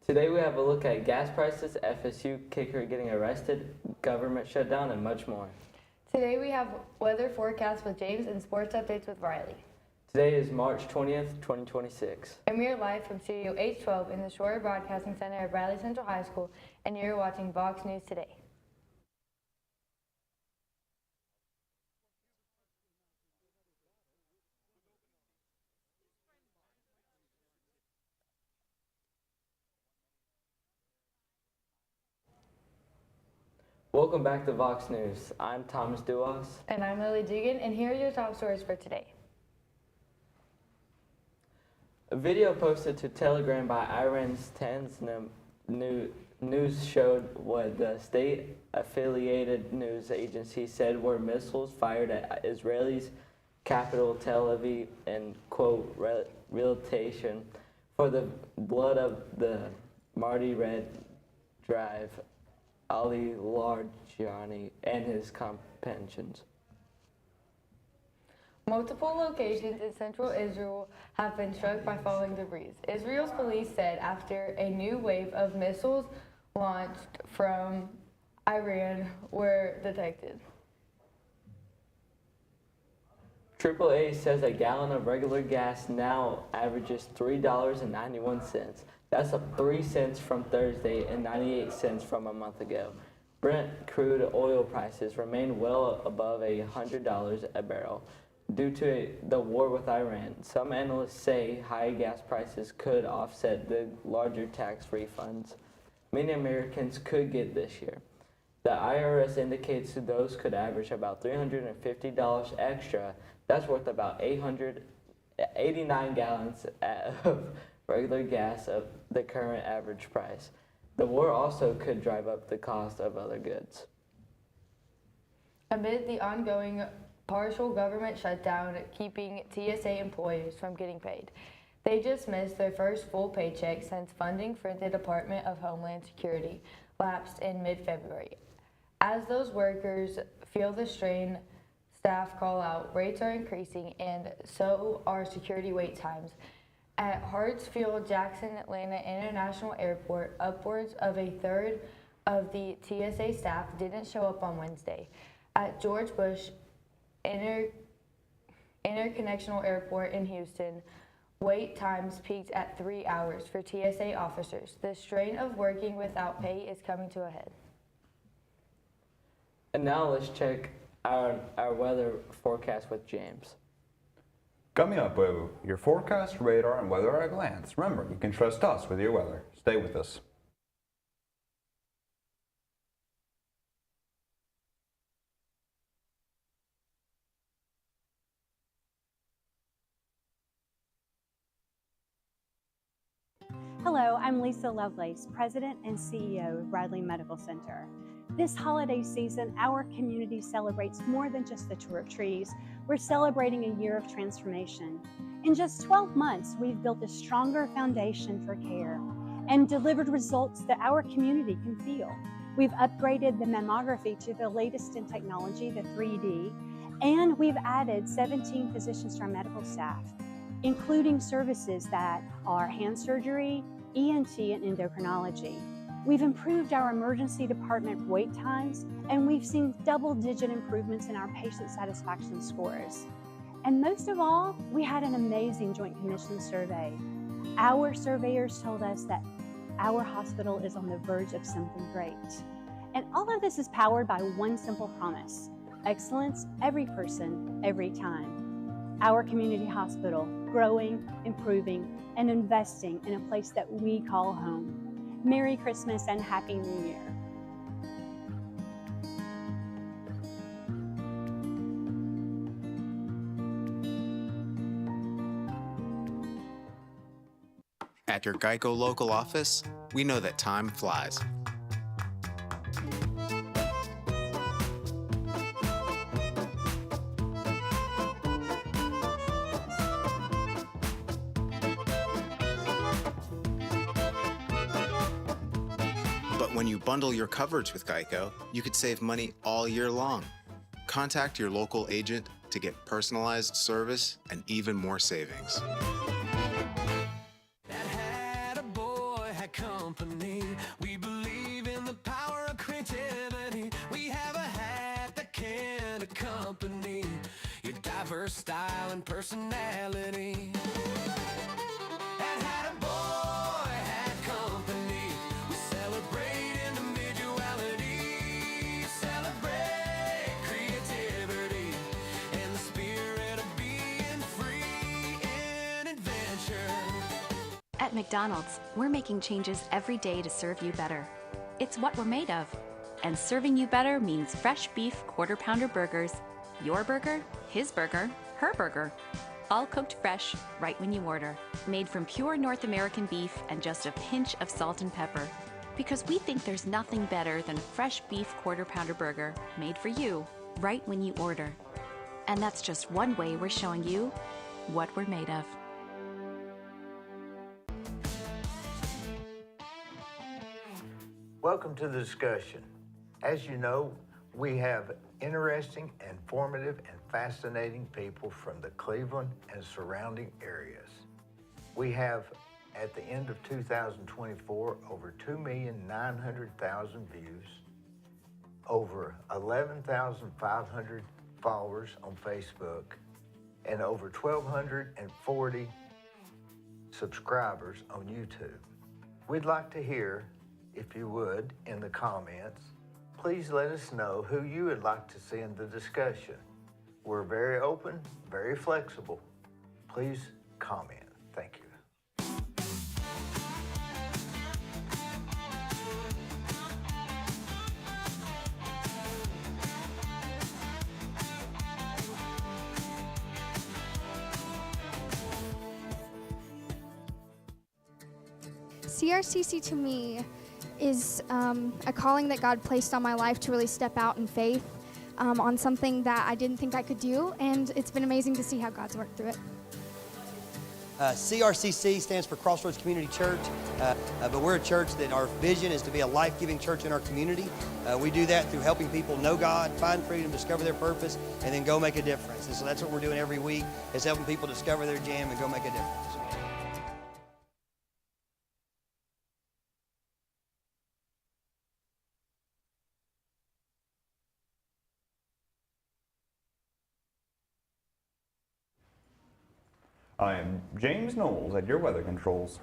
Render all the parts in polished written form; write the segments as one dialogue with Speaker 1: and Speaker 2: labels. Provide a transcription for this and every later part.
Speaker 1: Today we have a look at gas prices, FSU kicker getting arrested, government shutdown, and much more.
Speaker 2: Today we have weather forecast with James and sports updates with Riley.
Speaker 1: Today is March 20th, 2026.
Speaker 2: And we are live from Studio H12 in the Shroyer Broadcasting Center at Bradley Central High School, and you're watching VOX News Today.
Speaker 1: Welcome back to VOX News. I'm Thomas Duas.
Speaker 2: And I'm Lily Dugan, and here are your top stories for today.
Speaker 1: A video posted to Telegram by Iran's TASS news showed what the state-affiliated news agency said were missiles fired at Israel's capital Tel Aviv in, quote, retaliation for the blood of the Marty Red Drive, Ali Larjani, and his companions.
Speaker 2: Multiple locations in central Israel have been struck by falling debris. Israel's police said after a new wave of missiles launched from Iran were detected.
Speaker 1: AAA says a gallon of regular gas now averages $3.91. That's up 3 cents from Thursday and 98 cents from a month ago. Brent crude oil prices remain well above $100 a barrel due to the war with Iran. Some analysts say high gas prices could offset the larger tax refunds many Americans could get this year. The IRS indicates those could average about $350 extra. That's worth about 889 gallons of regular gas of the current average price. The war also could drive up the cost of other goods.
Speaker 2: Amid the ongoing partial government shutdown keeping TSA employees from getting paid, they just missed their first full paycheck since funding for the Department of Homeland Security lapsed in mid-February. As those workers feel the strain, staff call out, rates are increasing, and so are security wait times. At Hartsfield-Jackson Atlanta International Airport, upwards of a third of the TSA staff didn't show up on Wednesday. At George Bush Interconnectional Airport in Houston, wait times peaked at 3 hours for TSA officers. The strain of working without pay is coming to a head.
Speaker 1: And now let's check our weather forecast with James.
Speaker 3: Coming up with your forecast, radar, and weather at a glance. Remember, you can trust us with your weather. Stay with us.
Speaker 4: Hello, I'm Lisa Lovelace, President and CEO of Bradley Medical Center. This holiday season, our community celebrates more than just the tour of trees. We're celebrating a year of transformation. In just 12 months, we've built a stronger foundation for care and delivered results that our community can feel. We've upgraded the mammography to the latest in technology, the 3D, and we've added 17 physicians to our medical staff, including services that are hand surgery, ENT, and endocrinology. We've improved our emergency department wait times, and we've seen double-digit improvements in our patient satisfaction scores. And most of all, we had an amazing Joint Commission survey. Our surveyors told us that our hospital is on the verge of something great. And all of this is powered by one simple promise: excellence, every person, every time. Our community hospital, growing, improving, and investing in a place that we call home. Merry Christmas and Happy New Year.
Speaker 5: At your Geico local office, we know that time flies. But when you bundle your coverage with Geico, you could save money all year long. Contact your local agent to get personalized service and even more savings.
Speaker 6: That had a boy had come company. We believe in the power of creativity. We have a hat that can accompany your diverse style and personality. At Hat Boy Hat Company, we celebrate individuality, celebrate creativity, and the spirit of being free in adventure.
Speaker 7: At McDonald's, we're making changes every day to serve you better. It's what we're made of. And serving you better means fresh beef quarter-pounder burgers. Your burger, his burger, her burger. All cooked fresh, right when you order. Made from pure North American beef and just a pinch of salt and pepper. Because we think there's nothing better than a fresh beef quarter-pounder burger made for you, right when you order. And that's just one way we're showing you what we're made of.
Speaker 8: Welcome to the discussion. As you know, we have interesting, informative, and fascinating people from the Cleveland and surrounding areas. We have, at the end of 2024, over 2,900,000 views, over 11,500 followers on Facebook, and over 1,240 subscribers on YouTube. We'd like to hear, if you would, in the comments, please let us know who you would like to see in the discussion. We're very open, very flexible. Please comment. Thank you.
Speaker 9: CRCC to me is a calling that God placed on my life to really step out in faith on something that I didn't think I could do, and it's been amazing to see how God's worked through it.
Speaker 10: CRCC stands for Crossroads Community Church, but we're a church that our vision is to be a life-giving church in our community. We do that through helping people know God, find freedom, discover their purpose, and then go make a difference. And so that's what we're doing every week, is helping people discover their jam and go make a difference.
Speaker 3: I am James Knowles at your weather controls.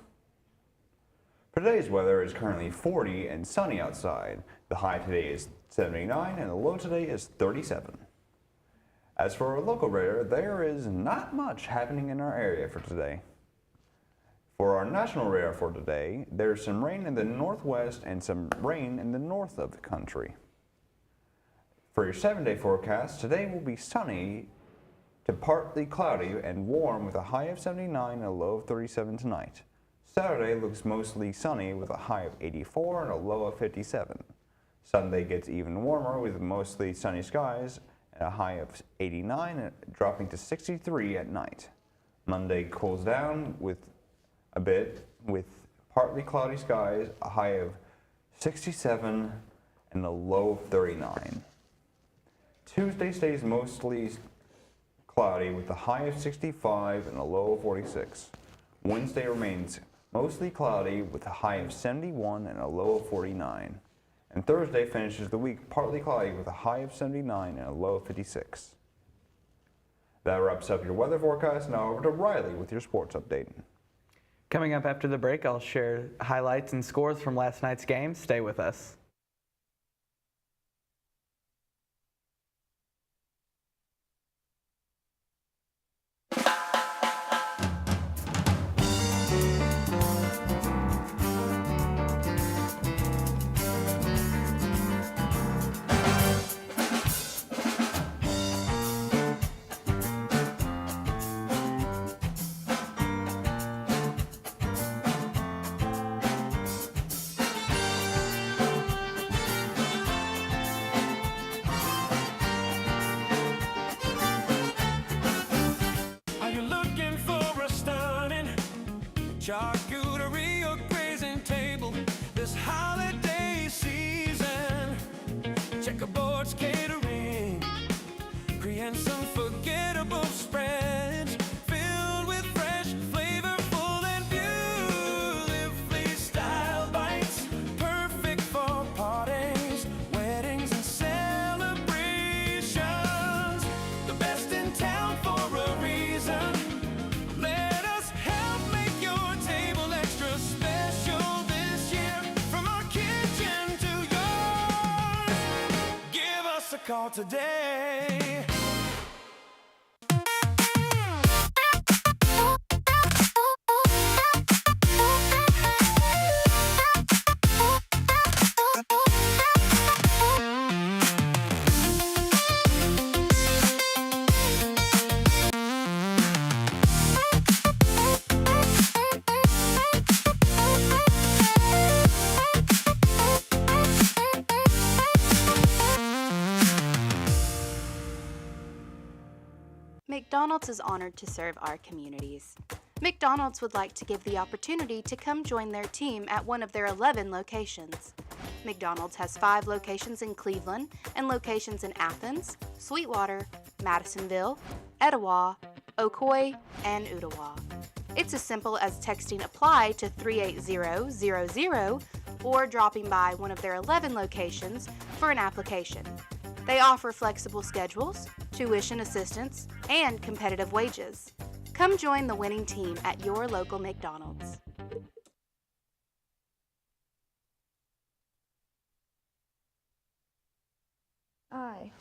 Speaker 3: Today's weather is currently 40 and sunny outside. The high today is 79 and the low today is 37. As for our local radar, there is not much happening in our area for today. For our national radar for today, there's some rain in the northwest and some rain in the north of the country. For your 7-day forecast, today will be sunny to partly cloudy and warm with a high of 79 and a low of 37 tonight. Saturday looks mostly sunny with a high of 84 and a low of 57. Sunday gets even warmer with mostly sunny skies and a high of 89 and dropping to 63 at night. Monday cools down with a bit with partly cloudy skies, a high of 67 and a low of 39. Tuesday stays mostly cloudy with a high of 65 and a low of 46. Wednesday remains mostly cloudy with a high of 71 and a low of 49. And Thursday finishes the week partly cloudy with a high of 79 and a low of 56. That wraps up your weather forecast. Now over to Riley with your sports update.
Speaker 11: Coming up after the break, I'll share highlights and scores from last night's game. Stay with us.
Speaker 6: Charcuterie or grazing table this holiday season. Checkerboards catering, create some forgettable spreads filled with fresh, flavorful, and beautifully styled bites. call today.
Speaker 12: McDonald's is honored to serve our communities. McDonald's would like to give the opportunity to come join their team at one of their 11 locations. McDonald's has 5 locations in Cleveland and locations in Athens, Sweetwater, Madisonville, Etowah, Ocoee, and Ottawa. It's as simple as texting APPLY to 38000 or dropping by one of their 11 locations for an application. They offer flexible schedules, tuition assistance, and competitive wages. Come join the winning team at your local McDonald's.
Speaker 2: Aye.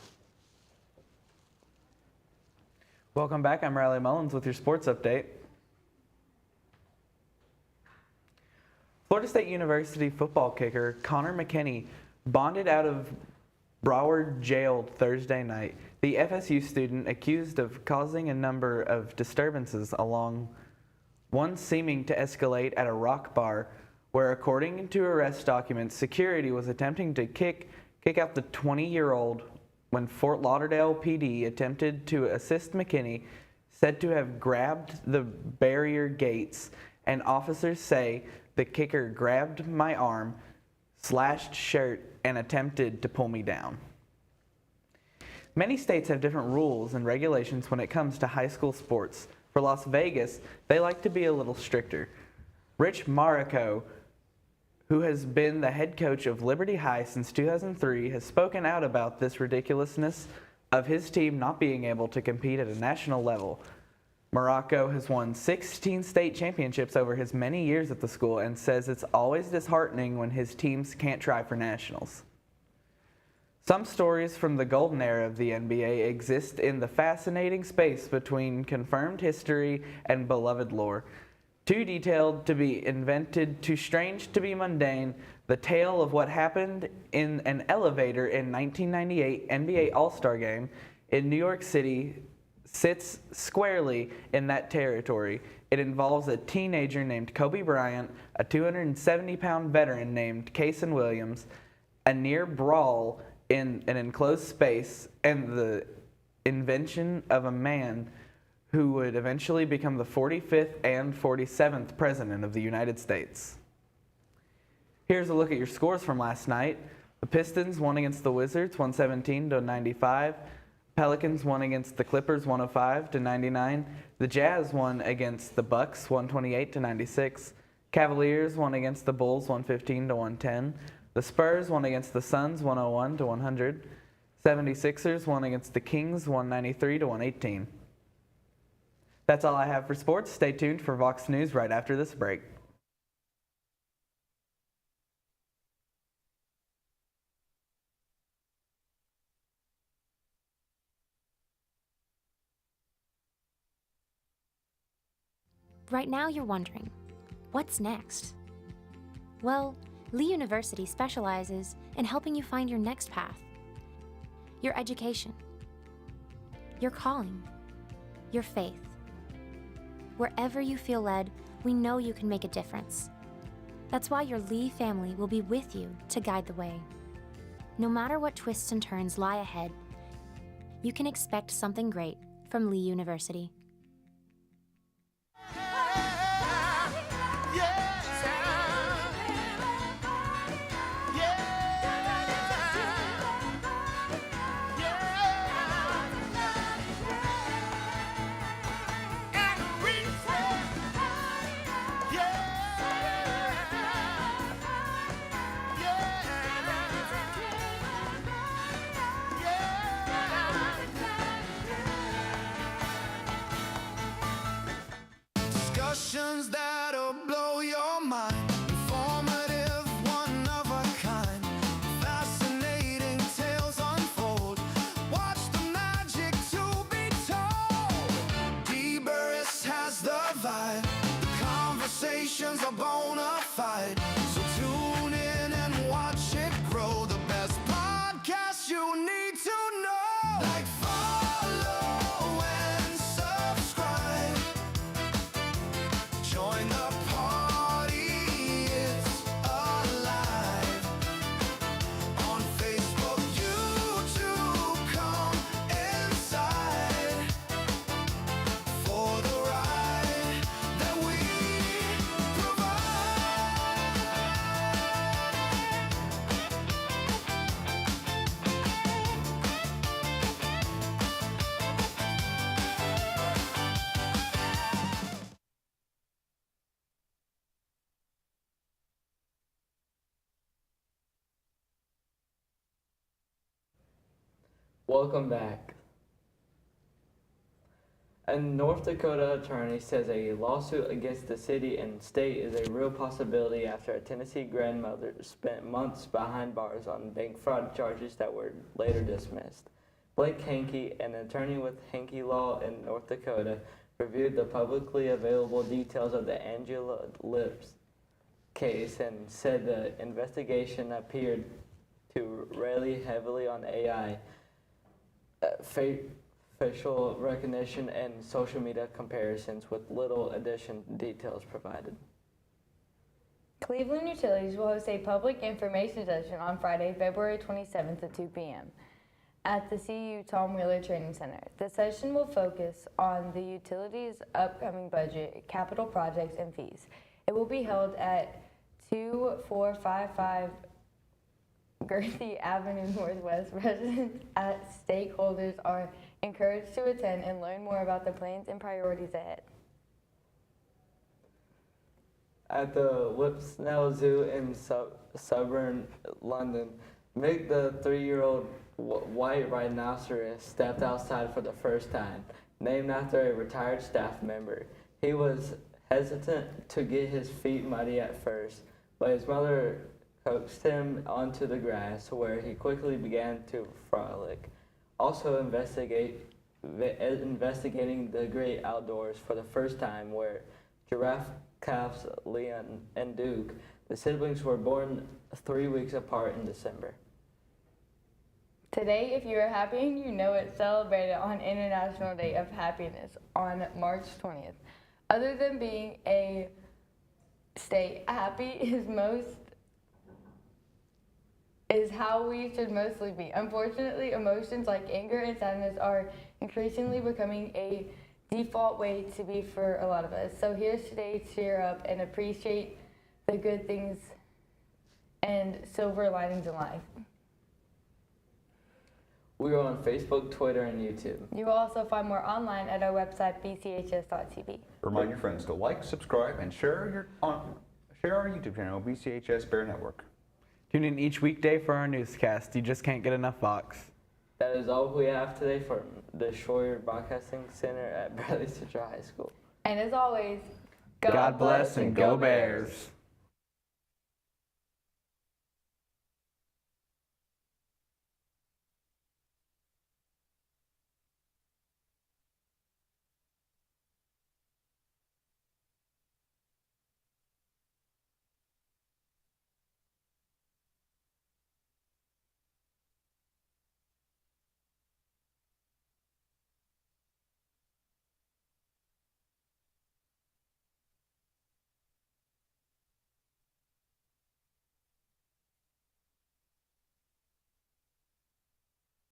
Speaker 11: Welcome back. I'm Riley Mullins with your sports update. Florida State University football kicker Connor McKinney bonded out of Broward jail Thursday night. The FSU student accused of causing a number of disturbances along one seeming to escalate at a rock bar where, according to arrest documents, security was attempting to kick out the 20-year-old when Fort Lauderdale PD attempted to assist McKinney, said to have grabbed the barrier gates, and officers say the kicker grabbed my arm, slashed shirt, and attempted to pull me down. Many states have different rules and regulations when it comes to high school sports. For Las Vegas, they like to be a little stricter. Rich Marrico, who has been the head coach of Liberty High since 2003, has spoken out about this ridiculousness of his team not being able to compete at a national level. Morocco has won 16 state championships over his many years at the school and says it's always disheartening when his teams can't try for nationals. Some stories from the golden era of the NBA exist in the fascinating space between confirmed history and beloved lore. Too detailed to be invented, too strange to be mundane, the tale of what happened in an elevator in 1998 NBA All-Star Game in New York City sits squarely in that territory. It involves a teenager named Kobe Bryant, a 270-pound veteran named Kason Williams, a near brawl in an enclosed space, and the invention of a man who would eventually become the 45th and 47th President of the United States. Here's a look at your scores from last night. The Pistons won against the Wizards 117-95. Pelicans won against the Clippers 105-99. The Jazz won against the Bucks 128-96. Cavaliers won against the Bulls 115-110. The Spurs won against the Suns 101-100. 76ers won against the Kings 193-118. That's all I have for sports. Stay tuned for Vox News right after this break.
Speaker 13: Right now you're wondering, what's next? Well, Lee University specializes in helping you find your next path, your education, your calling, your faith. Wherever you feel led, we know you can make a difference. That's why your Lee family will be with you to guide the way. No matter what twists and turns lie ahead, you can expect something great from Lee University.
Speaker 6: Discussions that'll blow your mind. Informative, one of a kind. Fascinating tales unfold. vibe. The conversations are bona fide. So tune in and watch it grow. The best podcast you need to know. Like, follow and subscribe. Join the party, it's alive. On Facebook, YouTube, come inside for the ride that we
Speaker 1: Welcome back. A North Dakota attorney says a lawsuit against the city and state is a real possibility after a Tennessee grandmother spent months behind bars on bank fraud charges that were later dismissed. Blake Hankey, an attorney with Hankey Law in North Dakota, reviewed the publicly available details of the Angela Lips case and said the investigation appeared to rely heavily on AI, facial recognition, and social media comparisons with little additional details provided.
Speaker 2: Cleveland Utilities will host a public information session on Friday, February 27th at 2 p.m. at the CU Tom Wheeler Training Center. The session will focus on the utilities' upcoming budget, capital projects, and fees. It will be held at 2455 Gerthy Avenue Northwest. Residents and stakeholders are encouraged to attend and learn more about the plans and priorities ahead.
Speaker 1: At the Whipsnell Zoo in suburban London, Mick, the 3-year-old white rhinoceros, stepped outside for the first time. Named after a retired staff member, he was hesitant to get his feet muddy at first, but his mother coaxed him onto the grass, where he quickly began to frolic. Also investigating the great outdoors for the first time were giraffe calves Leon and Duke. The siblings were born 3 weeks apart in December.
Speaker 2: Today, if you are happy and you know it, celebrated on International Day of Happiness on March 20th. Other than being a state, happy is how we should mostly be. Unfortunately, emotions like anger and sadness are increasingly becoming a default way to be for a lot of us. So here's today to cheer up and appreciate the good things and silver linings in life.
Speaker 1: We are on Facebook, Twitter, and YouTube.
Speaker 2: You will also find more online at our website, bchs.tv.
Speaker 3: Remind your friends to like, subscribe, and share our YouTube channel, BCHS Bear Network.
Speaker 11: Tune in each weekday for our newscast. You just can't get enough Vox.
Speaker 1: That is all we have today from the Shroyer Broadcasting Center at Bradley Central High School.
Speaker 2: And as always,
Speaker 11: God bless and go Bears.